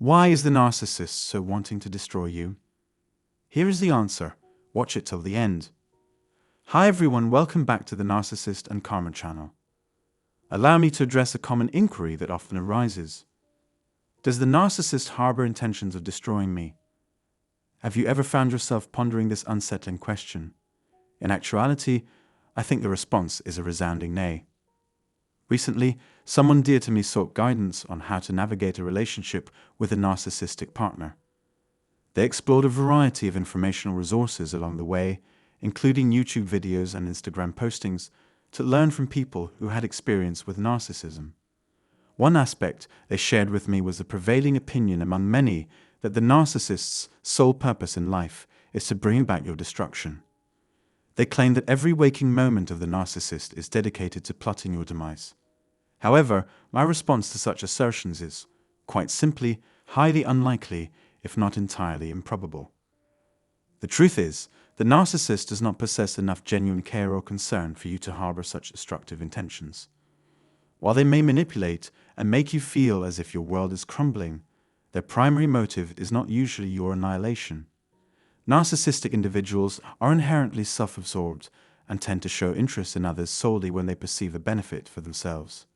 Why is the narcissist so wanting to destroy you? Here is the answer. Watch it till the end. Hi everyone, welcome back to the Narcissist and Karma channel. Allow me to address a common inquiry that often arises. Does the narcissist harbor intentions of destroying me? Have you ever found yourself pondering this unsettling question? In actuality, I think the response is a resounding nay. Recently, someone dear to me sought guidance on how to navigate a relationship with a narcissistic partner. They explored a variety of informational resources along the way, including YouTube videos and Instagram postings, to learn from people who had experience with narcissism. One aspect they shared with me was the prevailing opinion among many that the narcissist's sole purpose in life is to bring about your destruction. They claim that every waking moment of the narcissist is dedicated to plotting your demise. However, my response to such assertions is, quite simply, highly unlikely, if not entirely improbable. The truth is, the narcissist does not possess enough genuine care or concern for you to harbor such destructive intentions. While they may manipulate and make you feel as if your world is crumbling, their primary motive is not usually your annihilation. Narcissistic individuals are inherently self-absorbed and tend to show interest in others solely when they perceive a benefit for themselves.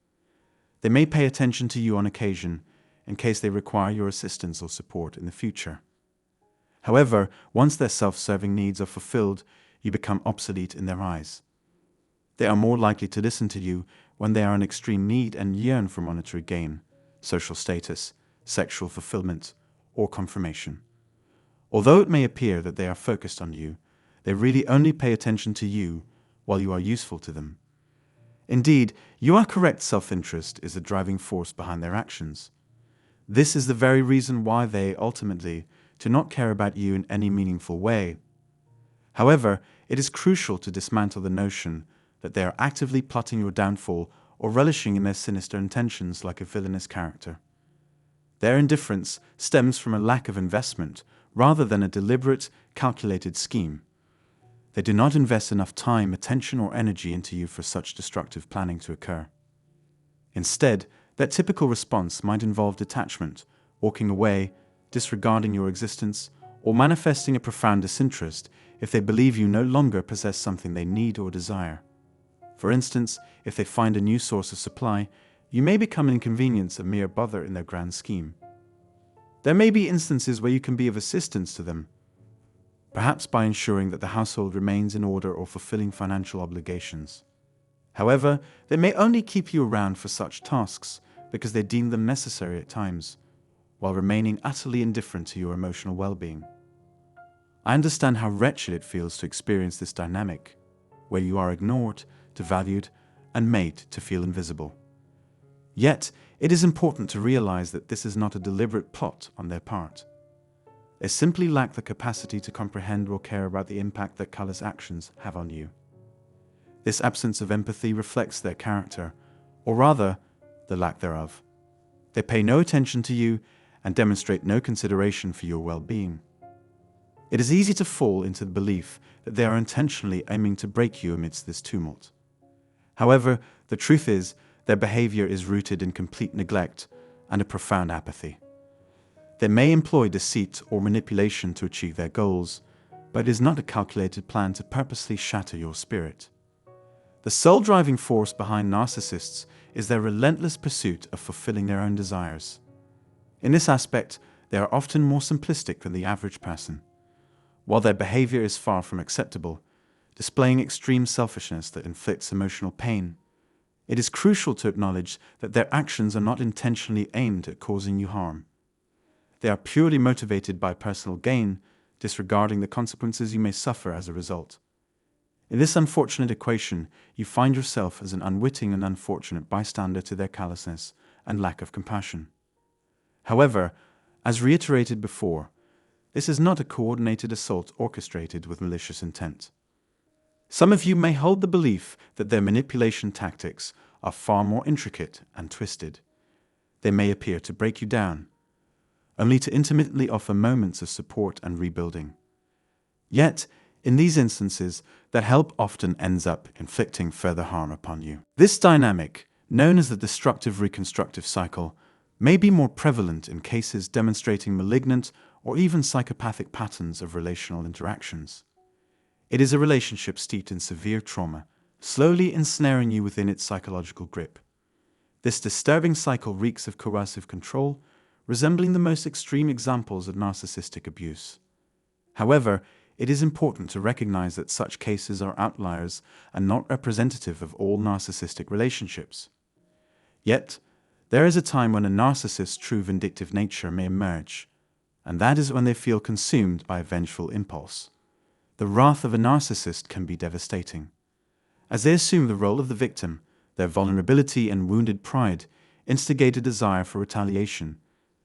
They may pay attention to you on occasion in case they require your assistance or support in the future. However, once their self-serving needs are fulfilled, you become obsolete in their eyes. They are more likely to listen to you when they are in extreme need and yearn for monetary gain, social status, sexual fulfillment, or confirmation. Although it may appear that they are focused on you, they really only pay attention to you while you are useful to them. Indeed, you are correct, self-interest is the driving force behind their actions. This is the very reason why they, ultimately, do not care about you in any meaningful way. However, it is crucial to dismantle the notion that they are actively plotting your downfall or relishing in their sinister intentions like a villainous character. Their indifference stems from a lack of investment rather than a deliberate, calculated scheme. They do not invest enough time, attention, or energy into you for such destructive planning to occur. Instead, their typical response might involve detachment, walking away, disregarding your existence, or manifesting a profound disinterest if they believe you no longer possess something they need or desire. For instance, if they find a new source of supply, you may become an inconvenience, a mere bother in their grand scheme. There may be instances where you can be of assistance to them, perhaps by ensuring that the household remains in order or fulfilling financial obligations. However, they may only keep you around for such tasks because they deem them necessary at times, while remaining utterly indifferent to your emotional well-being. I understand how wretched it feels to experience this dynamic, where you are ignored, devalued, and made to feel invisible. Yet, it is important to realize that this is not a deliberate plot on their part. They simply lack the capacity to comprehend or care about the impact that callous actions have on you. This absence of empathy reflects their character, or rather, the lack thereof. They pay no attention to you and demonstrate no consideration for your well-being. It is easy to fall into the belief that they are intentionally aiming to break you amidst this tumult. However, the truth is, their behavior is rooted in complete neglect and a profound apathy. They may employ deceit or manipulation to achieve their goals, but it is not a calculated plan to purposely shatter your spirit. The sole driving force behind narcissists is their relentless pursuit of fulfilling their own desires. In this aspect, they are often more simplistic than the average person. While their behavior is far from acceptable, displaying extreme selfishness that inflicts emotional pain, it is crucial to acknowledge that their actions are not intentionally aimed at causing you harm. They are purely motivated by personal gain, disregarding the consequences you may suffer as a result. In this unfortunate equation, you find yourself as an unwitting and unfortunate bystander to their callousness and lack of compassion. However, as reiterated before, this is not a coordinated assault orchestrated with malicious intent. Some of you may hold the belief that their manipulation tactics are far more intricate and twisted. They may appear to break you down, only to intermittently offer moments of support and rebuilding. Yet, in these instances, that help often ends up inflicting further harm upon you. This dynamic, known as the destructive reconstructive cycle, may be more prevalent in cases demonstrating malignant or even psychopathic patterns of relational interactions. It is a relationship steeped in severe trauma, slowly ensnaring you within its psychological grip. This disturbing cycle reeks of coercive control, resembling the most extreme examples of narcissistic abuse. However, it is important to recognize that such cases are outliers and not representative of all narcissistic relationships. Yet, there is a time when a narcissist's true vindictive nature may emerge, and that is when they feel consumed by a vengeful impulse. The wrath of a narcissist can be devastating. As they assume the role of the victim, their vulnerability and wounded pride instigate a desire for retaliation,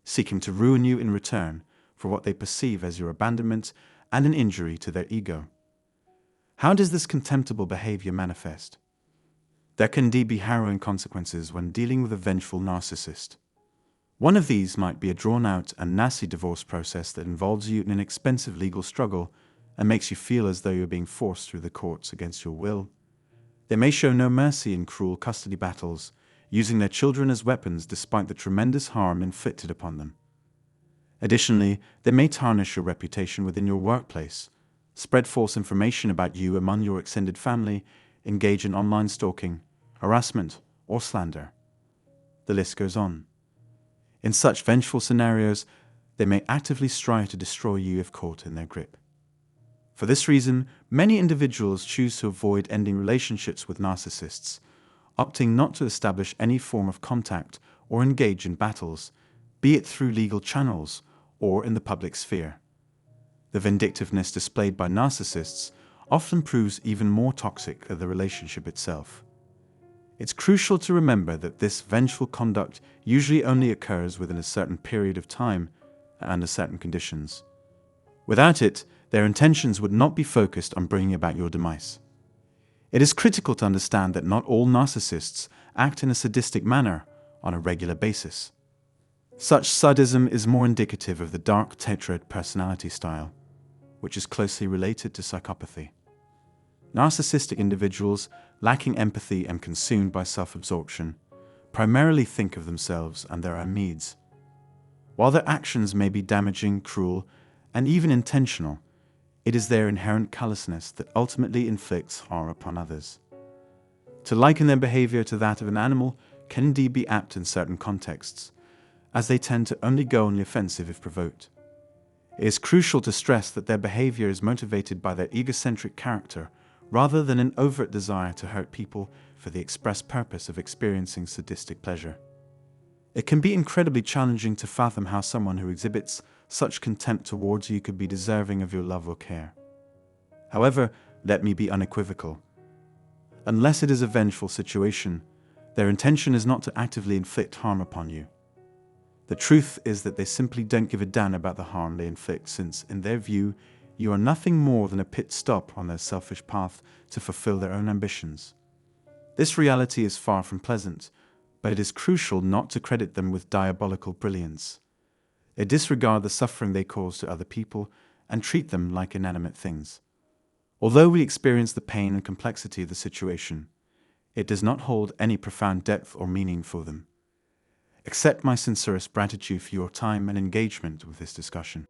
seeking to ruin you in return for what they perceive as your abandonment and an injury to their ego. How does this contemptible behavior manifest? There can indeed be harrowing consequences when dealing with a vengeful narcissist. One of these might be a drawn-out and nasty divorce process that involves you in an expensive legal struggle and makes you feel as though you're being forced through the courts against your will. They may show no mercy in cruel custody battles, using their children as weapons despite the tremendous harm inflicted upon them. Additionally, they may tarnish your reputation within your workplace, spread false information about you among your extended family, engage in online stalking, harassment, or slander. The list goes on. In such vengeful scenarios, they may actively strive to destroy you if caught in their grip. For this reason, many individuals choose to avoid ending relationships with narcissists, opting not to establish any form of contact or engage in battles, be it through legal channels or in the public sphere. The vindictiveness displayed by narcissists often proves even more toxic than the relationship itself. It's crucial to remember that this vengeful conduct usually only occurs within a certain period of time and under certain conditions. Without it, their intentions would not be focused on bringing about your demise. It is critical to understand that not all narcissists act in a sadistic manner on a regular basis. Such sadism is more indicative of the dark tetrad personality style, which is closely related to psychopathy. Narcissistic individuals, lacking empathy and consumed by self-absorption, primarily think of themselves and their own needs. While their actions may be damaging, cruel, and even intentional, it is their inherent callousness that ultimately inflicts harm upon others. To liken their behavior to that of an animal can indeed be apt in certain contexts, as they tend to only go on the offensive if provoked. It is crucial to stress that their behavior is motivated by their egocentric character rather than an overt desire to hurt people for the express purpose of experiencing sadistic pleasure. It can be incredibly challenging to fathom how someone who exhibits such contempt towards you could be deserving of your love or care. However, let me be unequivocal. Unless it is a vengeful situation, their intention is not to actively inflict harm upon you. The truth is that they simply don't give a damn about the harm they inflict, since, in their view, you are nothing more than a pit stop on their selfish path to fulfill their own ambitions. This reality is far from pleasant, but it is crucial not to credit them with diabolical brilliance. They disregard the suffering they cause to other people and treat them like inanimate things. Although we experience the pain and complexity of the situation, it does not hold any profound depth or meaning for them. Accept my sincerest gratitude for your time and engagement with this discussion.